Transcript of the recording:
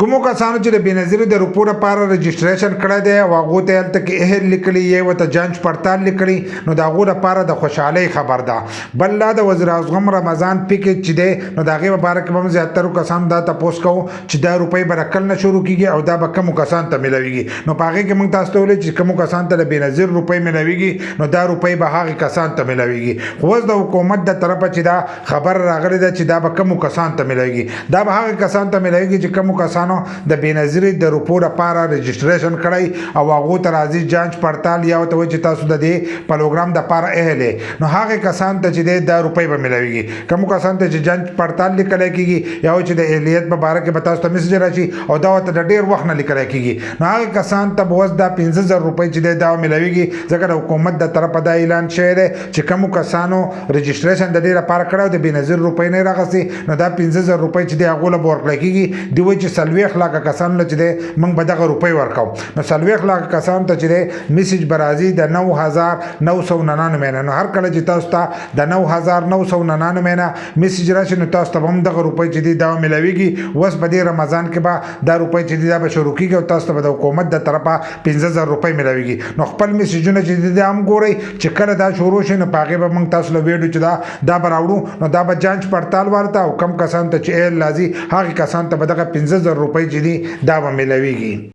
کومو کسانو چې د بینظیر د روپو لپاره رجسټریشن کړی دی او هغو ته هلته کې اهل لیکلي یا ورته جانچ پڑتال لیکلي، نو د هغو لپاره د خوشحالۍ خبر ده. بل لا د وزیر اعظم رمضان پیکج چې دی نو د هغې په باره کې به هم زیاترو کسانو دا تپوس کوو چې دا روپۍ به کله نه شروع کېږي او دا به کومو کسانو ته میلاویږي. نو په هغې کې موږ تاسو ته ویلي چې کومو کسانو ته د بینظیر روپۍ میلاویږي نو دا روپۍ به هغې کسانو ته میلاویږي. خو اوس د حکومت د طرفه چې دا خبر راغلی ده چې دا به کومو کسانو ته میلاویږي، دا به هغې کسانو ته میلاویږي چې کومو کسانو د بینظیر د روپو لپاره رجسټریشن کړی او هغو ته راځي جانچ پڑتال یا ورته وایي چې تاسو د دې پروګرام دپاره اهل یې، نو هغې کسانو ته چې دی دا روپۍ به میلاویږي. کومو کسانو ته چې جانچ پڑتال لیکلی کېږي یا چې د اهلیت په باره کې به تاسو ته میسج راشي او دا ورته د ډېر وخت نه لیکلی کېږي، نو هغې کسانو ته به اوس دا 15,000 روپۍ چې دی دا میلاویږي. ځکه د حکومت د طرفه دا اعلان شوی دی چې کومو کسانو رجسټریشن د دې لپاره کړی او د بینظیر روپۍ نه یې راغستې نو دا 15,000 روپۍ چې دی هغو له به ورکړی کېږي. دوی وایي چې 40 لکه کسانو له چې دی موږ به دغه روپۍ ورکوو. نو 40 لکه کسانو ته چې دی میسج به راځي د 9,999 نو هر کله چې تاسو ته د 9,999 نه میسج راشي نو تاسو ته به هم دغه روپۍ چې دی دا میلاویږي. اوس په دې رمضان کې به دا روپۍ چې دی دا به شروع کېږي او تاسو ته به د حکومت د طرفه 15,000 روپۍ میلاویږي. نو خپل میسجونه چې دی دا هم ګورئ چې کله دا شروع شي نو په هغې به موږ تاسو له ویډیو چې دا به راوړو نو دا به جانچ پڑتال والته او کم کسانو ته چې ایل راځي هغې کسانو ته به دغه 15,000 روپۍ چې دي دا به میلاویږي.